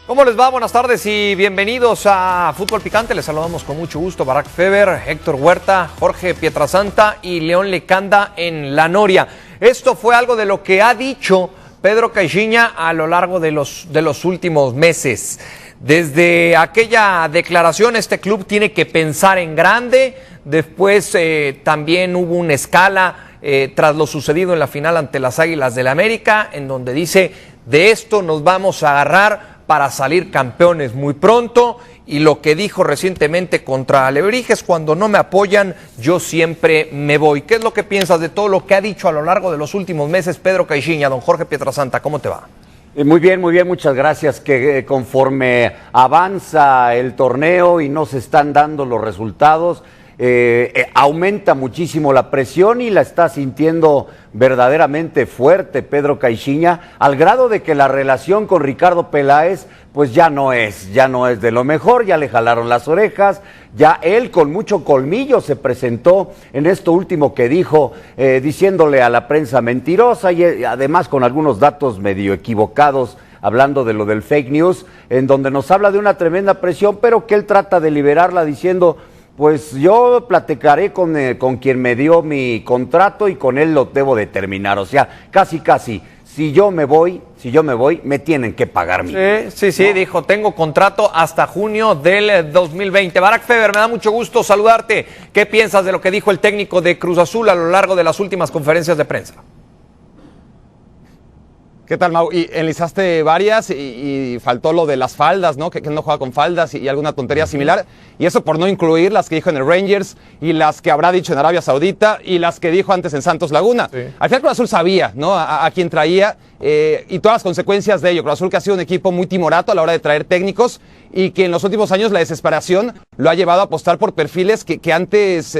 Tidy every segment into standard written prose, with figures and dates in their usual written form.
¿Cómo les va? Buenas tardes y bienvenidos a Fútbol Picante. Les saludamos con mucho gusto Barak Feber, Héctor Huerta, Jorge Pietrasanta y León Lecanda en La Noria. Esto fue algo de lo que ha dicho Pedro Caixinha a lo largo de los últimos meses. Desde aquella declaración, este club tiene que pensar en grande. Después también hubo una escala tras lo sucedido en la final ante las Águilas del América, en donde dice, de esto nos vamos a agarrar para salir campeones muy pronto. Y lo que dijo recientemente contra Alebrijes, cuando no me apoyan, yo siempre me voy. ¿Qué es lo que piensas de todo lo que ha dicho a lo largo de los últimos meses Pedro Caixinha? Don Jorge Pietrasanta, ¿cómo te va? Muy bien, muchas gracias. Que conforme avanza el torneo y no se están dando los resultados, aumenta muchísimo la presión y la está sintiendo verdaderamente fuerte Pedro Caixinha, al grado de que la relación con Ricardo Peláez pues ya no es de lo mejor. Ya le jalaron las orejas, ya él con mucho colmillo se presentó en esto último que dijo, diciéndole a la prensa mentirosa y además con algunos datos medio equivocados, hablando de lo del fake news, en donde nos habla de una tremenda presión, pero que él trata de liberarla diciendo, pues yo platicaré con quien me dio mi contrato y con él lo debo de terminar. O sea, casi, si yo me voy, me tienen que pagar mi. Sí, ¿no? Dijo, tengo contrato hasta junio del 2020. Barak Feber, me da mucho gusto saludarte. ¿Qué piensas de lo que dijo el técnico de Cruz Azul a lo largo de las últimas conferencias de prensa? ¿Qué tal, Mau? Y enlistaste varias y faltó lo de las faldas, ¿no? Que no juega con faldas y alguna tontería similar. Y eso por no incluir las que dijo en el Rangers y las que habrá dicho en Arabia Saudita y las que dijo antes en Santos Laguna. Sí. Al final Cruz Azul sabía, ¿no? A quién traía y todas las consecuencias de ello. Cruz Azul que ha sido un equipo muy timorato a la hora de traer técnicos y que en los últimos años la desesperación lo ha llevado a apostar por perfiles que antes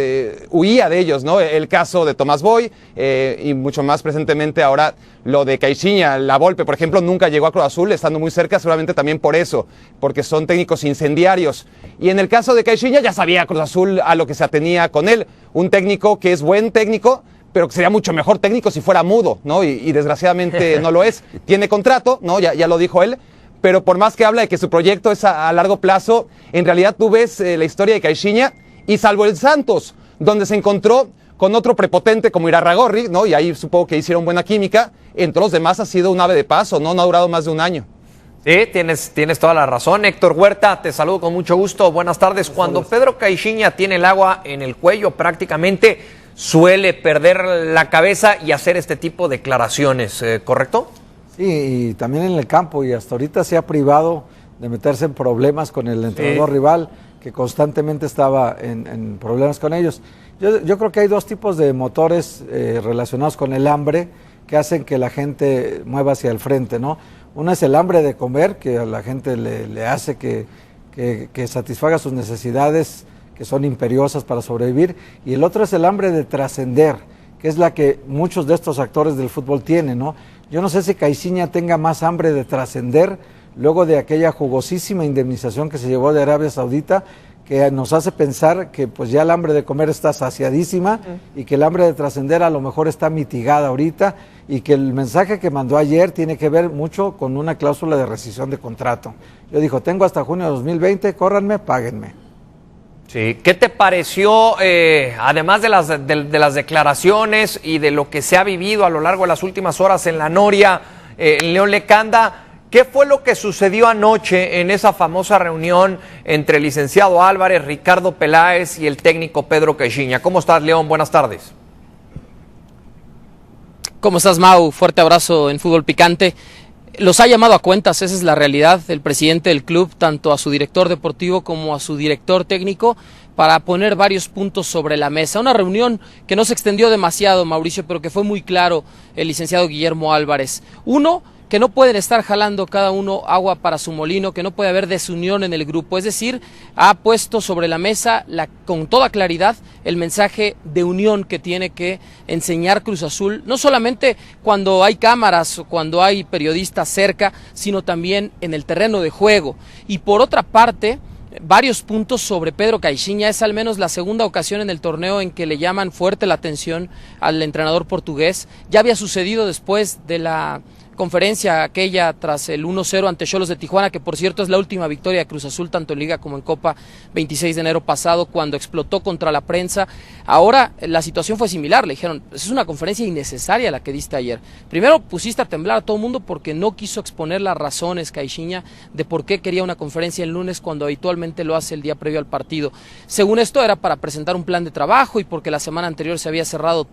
huía de ellos, ¿no? El caso de Tomás Boy y mucho más presentemente ahora lo de Caixinha. La Volpe, por ejemplo, nunca llegó a Cruz Azul, estando muy cerca, seguramente también por eso, porque son técnicos incendiarios. Y en el caso de Caixinha ya sabía Cruz Azul a lo que se atenía con él, un técnico que es buen técnico, pero que sería mucho mejor técnico si fuera mudo, ¿no? Y desgraciadamente no lo es. Tiene contrato, ¿no? Ya lo dijo él, pero por más que habla de que su proyecto es a largo plazo, en realidad tú ves la historia de Caixinha y salvo el Santos, donde se encontró con otro prepotente como Irarrágorri, ¿no? Y ahí supongo que hicieron buena química. Entre los demás ha sido un ave de paso, ¿no? No ha durado más de un año. Sí, tienes toda la razón. Héctor Huerta, te saludo con mucho gusto. Buenas tardes. Cuando Pedro Caixinha tiene el agua en el cuello, prácticamente suele perder la cabeza y hacer este tipo de declaraciones, ¿correcto? Sí, y también en el campo, y hasta ahorita se ha privado de meterse en problemas con el entrenador rival, que constantemente estaba en problemas con ellos. Yo creo que hay dos tipos de motores relacionados con el hambre que hacen que la gente mueva hacia el frente, ¿no? Uno es el hambre de comer, que a la gente le hace que satisfaga sus necesidades que son imperiosas para sobrevivir, y el otro es el hambre de trascender, que es la que muchos de estos actores del fútbol tienen, ¿no? Yo no sé si Caixinha tenga más hambre de trascender luego de aquella jugosísima indemnización que se llevó de Arabia Saudita, que nos hace pensar que pues ya el hambre de comer está saciadísima y que el hambre de trascender a lo mejor está mitigada ahorita, y que el mensaje que mandó ayer tiene que ver mucho con una cláusula de rescisión de contrato. Yo dijo, tengo hasta junio de 2020, córranme, páguenme. Sí, ¿qué te pareció, además de las declaraciones y de lo que se ha vivido a lo largo de las últimas horas en La Noria, León Lecanda? ¿Qué fue lo que sucedió anoche en esa famosa reunión entre el licenciado Álvarez, Ricardo Peláez y el técnico Pedro Caixinha? ¿Cómo estás, León? Buenas tardes. ¿Cómo estás, Mau? Fuerte abrazo en Fútbol Picante. Los ha llamado a cuentas, esa es la realidad, el presidente del club, tanto a su director deportivo como a su director técnico, para poner varios puntos sobre la mesa. Una reunión que no se extendió demasiado, Mauricio, pero que fue muy claro el licenciado Guillermo Álvarez. Uno, que no pueden estar jalando cada uno agua para su molino, que no puede haber desunión en el grupo, es decir, ha puesto sobre la mesa con toda claridad el mensaje de unión que tiene que enseñar Cruz Azul, no solamente cuando hay cámaras o cuando hay periodistas cerca, sino también en el terreno de juego. Y por otra parte, varios puntos sobre Pedro Caixinha. Es al menos la segunda ocasión en el torneo en que le llaman fuerte la atención al entrenador portugués. Ya había sucedido después de la conferencia aquella tras el 1-0 ante Xolos de Tijuana, que por cierto es la última victoria de Cruz Azul tanto en Liga como en Copa, 26 de enero pasado, cuando explotó contra la prensa. Ahora la situación fue similar, le dijeron, es una conferencia innecesaria la que diste ayer. Primero pusiste a temblar a todo el mundo porque no quiso exponer las razones, Caixinha, de por qué quería una conferencia el lunes cuando habitualmente lo hace el día previo al partido. Según esto era para presentar un plan de trabajo y porque la semana anterior se había cerrado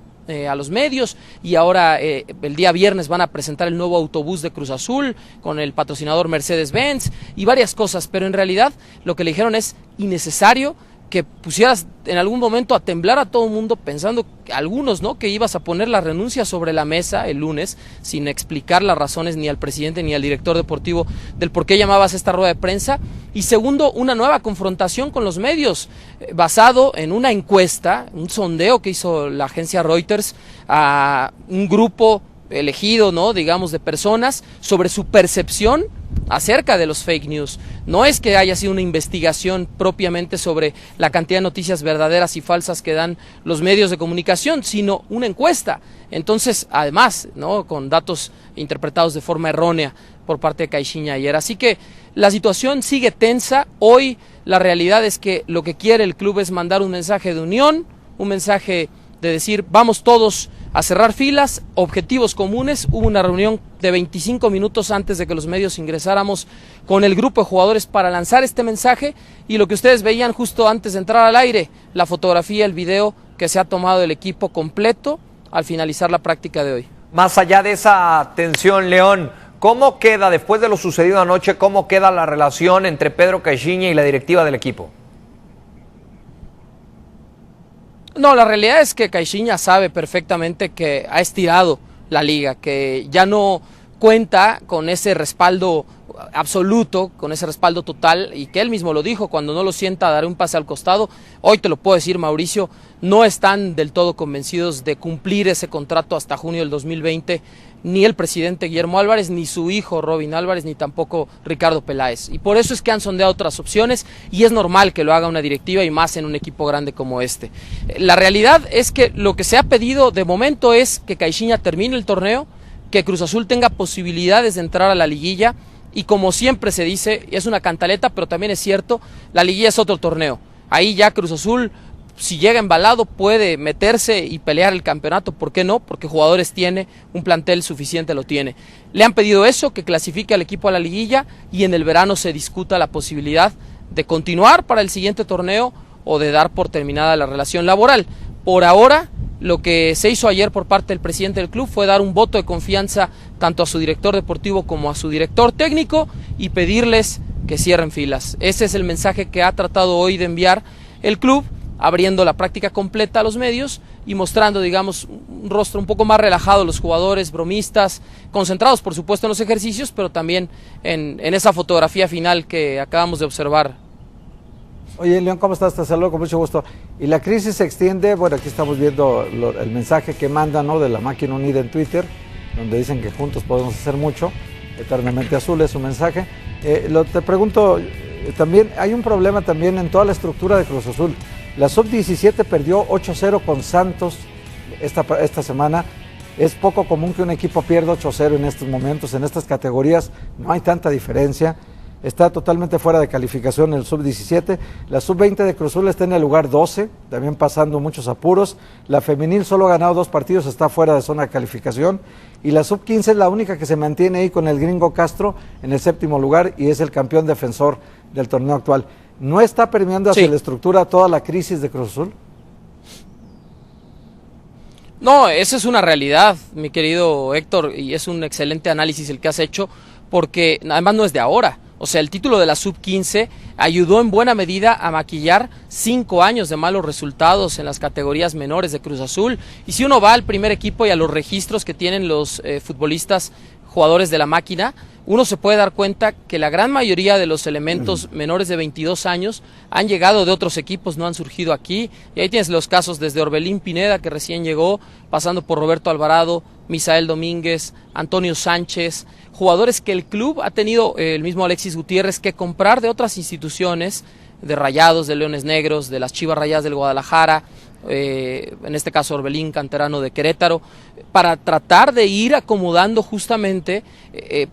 a los medios y ahora el día viernes van a presentar el nuevo autobús de Cruz Azul con el patrocinador Mercedes-Benz y varias cosas, pero en realidad lo que le dijeron es innecesario que pusieras en algún momento a temblar a todo el mundo pensando, algunos, ¿no?, que ibas a poner la renuncia sobre la mesa el lunes sin explicar las razones ni al presidente ni al director deportivo del por qué llamabas esta rueda de prensa. Y segundo, una nueva confrontación con los medios basado en una encuesta, un sondeo que hizo la agencia Reuters a un grupo elegido, ¿no?, digamos, de personas sobre su percepción acerca de los fake news. No es que haya sido una investigación propiamente sobre la cantidad de noticias verdaderas y falsas que dan los medios de comunicación, sino una encuesta. Entonces, además, ¿no?, con datos interpretados de forma errónea por parte de Caixinha ayer. Así que la situación sigue tensa. Hoy la realidad es que lo que quiere el club es mandar un mensaje de unión, un mensaje de decir, vamos todos a cerrar filas, objetivos comunes. Hubo una reunión de 25 minutos antes de que los medios ingresáramos con el grupo de jugadores para lanzar este mensaje, y lo que ustedes veían justo antes de entrar al aire, la fotografía, el video que se ha tomado del equipo completo al finalizar la práctica de hoy. Más allá de esa tensión, León, ¿cómo queda, después de lo sucedido anoche, cómo queda la relación entre Pedro Caixinha y la directiva del equipo? No, la realidad es que Caixinha sabe perfectamente que ha estirado la liga, que ya no cuenta con ese respaldo absoluto, con ese respaldo total, y que él mismo lo dijo, cuando no lo sienta daré un pase al costado. Hoy te lo puedo decir, Mauricio, no están del todo convencidos de cumplir ese contrato hasta junio del 2020, ni el presidente Guillermo Álvarez, ni su hijo Robin Álvarez, ni tampoco Ricardo Peláez. Y por eso es que han sondeado otras opciones, y es normal que lo haga una directiva y más en un equipo grande como este. La realidad es que lo que se ha pedido de momento es que Caixinha termine el torneo, que Cruz Azul tenga posibilidades de entrar a la liguilla, y como siempre se dice, es una cantaleta, pero también es cierto, la liguilla es otro torneo. Ahí ya Cruz Azul, si llega embalado, puede meterse y pelear el campeonato. ¿Por qué no? Porque jugadores tiene, un plantel suficiente lo tiene. Le han pedido eso, que clasifique al equipo a la liguilla, y en el verano se discuta la posibilidad de continuar para el siguiente torneo o de dar por terminada la relación laboral. Por ahora, lo que se hizo ayer por parte del presidente del club fue dar un voto de confianza tanto a su director deportivo como a su director técnico y pedirles que cierren filas. Ese es el mensaje que ha tratado hoy de enviar el club, abriendo la práctica completa a los medios y mostrando, digamos, un rostro un poco más relajado de los jugadores, bromistas, concentrados por supuesto en los ejercicios, pero también en esa fotografía final que acabamos de observar. Oye, León, ¿cómo estás? Te saludo con mucho gusto. Y la crisis se extiende, bueno, aquí estamos viendo el mensaje que mandan, ¿no?, de la máquina unida en Twitter, donde dicen que juntos podemos hacer mucho, eternamente azul es su mensaje. Te pregunto, también hay un problema también en toda la estructura de Cruz Azul. La Sub-17 perdió 8-0 con Santos esta semana. Es poco común que un equipo pierda 8-0 en estos momentos, en estas categorías no hay tanta diferencia. Está totalmente fuera de calificación el Sub-17. La Sub-20 de Cruz Azul está en el lugar 12, también pasando muchos apuros. La femenil solo ha ganado 2 partidos, está fuera de zona de calificación. Y la Sub-15 es la única que se mantiene ahí con el Gringo Castro en el 7º lugar y es el campeón defensor del torneo actual. ¿No está permeando hacia la estructura toda la crisis de Cruz Azul? No, esa es una realidad, mi querido Héctor, y es un excelente análisis el que has hecho, porque además no es de ahora. O sea, el título de la Sub-15 ayudó en buena medida a maquillar 5 años de malos resultados en las categorías menores de Cruz Azul. Y si uno va al primer equipo y a los registros que tienen los futbolistas, jugadores de la máquina, uno se puede dar cuenta que la gran mayoría de los elementos menores de 22 años han llegado de otros equipos, no han surgido aquí. Y ahí tienes los casos desde Orbelín Pineda, que recién llegó, pasando por Roberto Alvarado, Misael Domínguez, Antonio Sánchez, jugadores que el club ha tenido, el mismo Alexis Gutiérrez, que comprar de otras instituciones, de Rayados, de Leones Negros, de las Chivas Rayadas del Guadalajara, en este caso Orbelín, canterano de Querétaro, para tratar de ir acomodando justamente,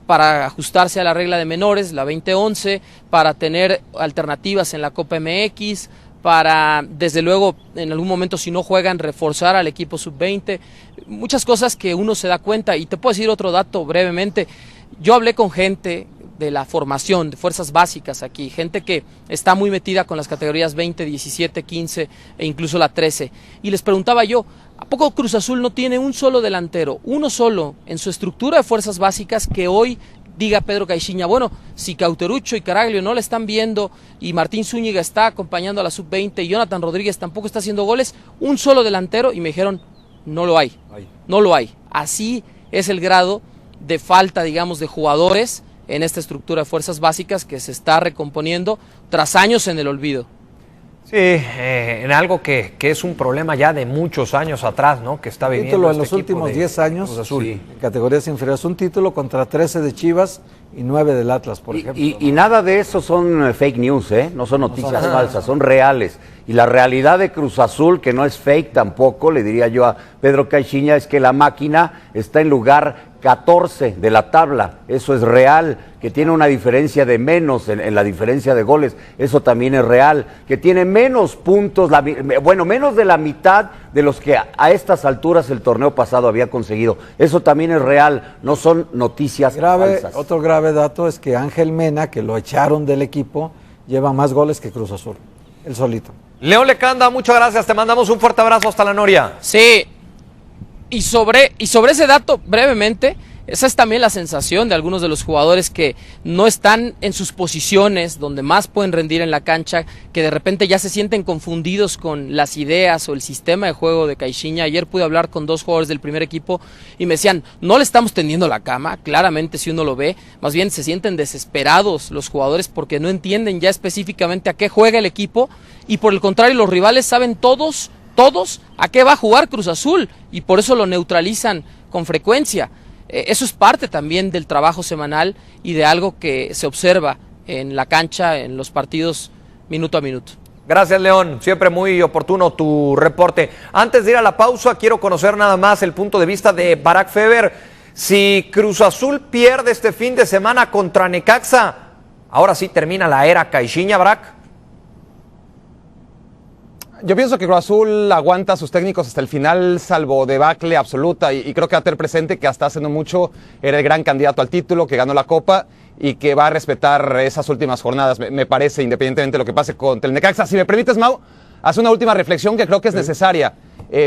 para ajustarse a la regla de menores, la 2011, para tener alternativas en la Copa MX, para, desde luego, en algún momento, si no juegan, reforzar al equipo sub-20, muchas cosas que uno se da cuenta. Y te puedo decir otro dato brevemente. Yo hablé con gente de la formación, de fuerzas básicas aquí, gente que está muy metida con las categorías 20, 17, 15 e incluso la 13, y les preguntaba yo, ¿a poco Cruz Azul no tiene un solo delantero, uno solo, en su estructura de fuerzas básicas que hoy diga Pedro Caixinha, bueno, si Cauterucho y Caraglio no la están viendo y Martín Zúñiga está acompañando a la sub-20 y Jonathan Rodríguez tampoco está haciendo goles, un solo delantero? Y me dijeron, no lo hay, no lo hay. Así es el grado de falta, digamos, de jugadores en esta estructura de fuerzas básicas que se está recomponiendo tras años en el olvido. Sí, en algo que es un problema ya de muchos años atrás, ¿no? Que está viviendo título en este los últimos 10 años, Cruz Azul. sí, en categorías inferiores, un título contra 13 de Chivas y 9 del Atlas, por ejemplo. Y nada de eso son fake news, ¿eh? No son noticias falsas, son reales. Y la realidad de Cruz Azul, que no es fake tampoco, le diría yo a Pedro Caixinha, es que la máquina está en lugar 14 de la tabla. Eso es real. Que tiene una diferencia de menos en la diferencia de goles, eso también es real. Que tiene menos puntos, menos de la mitad de los que a estas alturas el torneo pasado había conseguido. Eso también es real, no son noticias falsas. Otro grave dato es que Ángel Mena, que lo echaron del equipo, lleva más goles que Cruz Azul, él solito. León Lecanda, muchas gracias, te mandamos un fuerte abrazo hasta la Noria. Sí, y sobre ese dato, brevemente, esa es también la sensación de algunos de los jugadores que no están en sus posiciones donde más pueden rendir en la cancha, que de repente ya se sienten confundidos con las ideas o el sistema de juego de Caixinha. Ayer pude hablar con 2 jugadores del primer equipo y me decían, no le estamos tendiendo la cama, claramente si uno lo ve, más bien se sienten desesperados los jugadores porque no entienden ya específicamente a qué juega el equipo, y por el contrario los rivales saben todos a qué va a jugar Cruz Azul, y por eso lo neutralizan con frecuencia. Eso es parte también del trabajo semanal y de algo que se observa en la cancha, en los partidos minuto a minuto. Gracias, León, siempre muy oportuno tu reporte. Antes de ir a la pausa, quiero conocer nada más el punto de vista de Barak Feber. Si Cruz Azul pierde este fin de semana contra Necaxa, ahora sí termina la era Caixinha, Barak. Yo pienso que Cruz Azul aguanta a sus técnicos hasta el final, salvo debacle absoluta, y creo que va a tener presente que hasta hace no mucho era el gran candidato al título, que ganó la Copa y que va a respetar esas últimas jornadas, me parece, independientemente de lo que pase contra el Necaxa. Si me permites, Mau, hacer una última reflexión que creo que es necesaria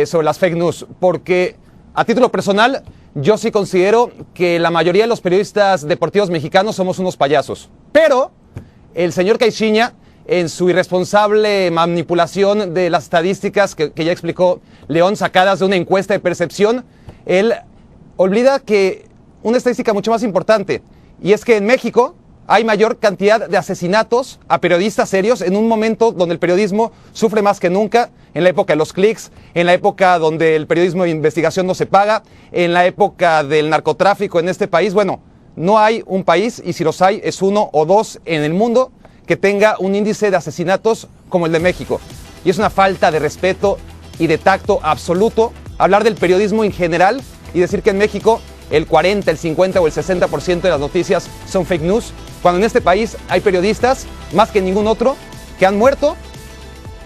sobre las fake news, porque a título personal yo sí considero que la mayoría de los periodistas deportivos mexicanos somos unos payasos, pero el señor Caixinha, en su irresponsable manipulación de las estadísticas que ya explicó León, sacadas de una encuesta de percepción, él olvida que una estadística mucho más importante, y es que en México hay mayor cantidad de asesinatos a periodistas serios en un momento donde el periodismo sufre más que nunca, en la época de los clics, en la época donde el periodismo de investigación no se paga, en la época del narcotráfico en este país. Bueno, no hay un país, y si los hay es 1 o 2 en el mundo, que tenga un índice de asesinatos como el de México. Y es una falta de respeto y de tacto absoluto hablar del periodismo en general y decir que en México el 40, el 50 o el 60% de las noticias son fake news, cuando en este país hay periodistas, más que en ningún otro, que han muerto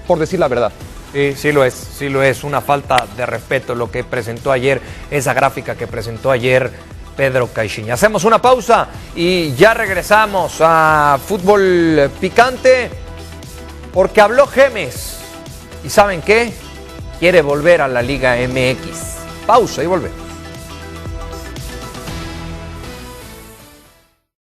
por decir la verdad. Sí lo es, una falta de respeto lo que presentó ayer, esa gráfica que presentó ayer Pedro Caixinha. Hacemos una pausa y ya regresamos a Fútbol Picante, porque habló Gemes y ¿saben qué? Quiere volver a la Liga MX. Pausa y volvemos.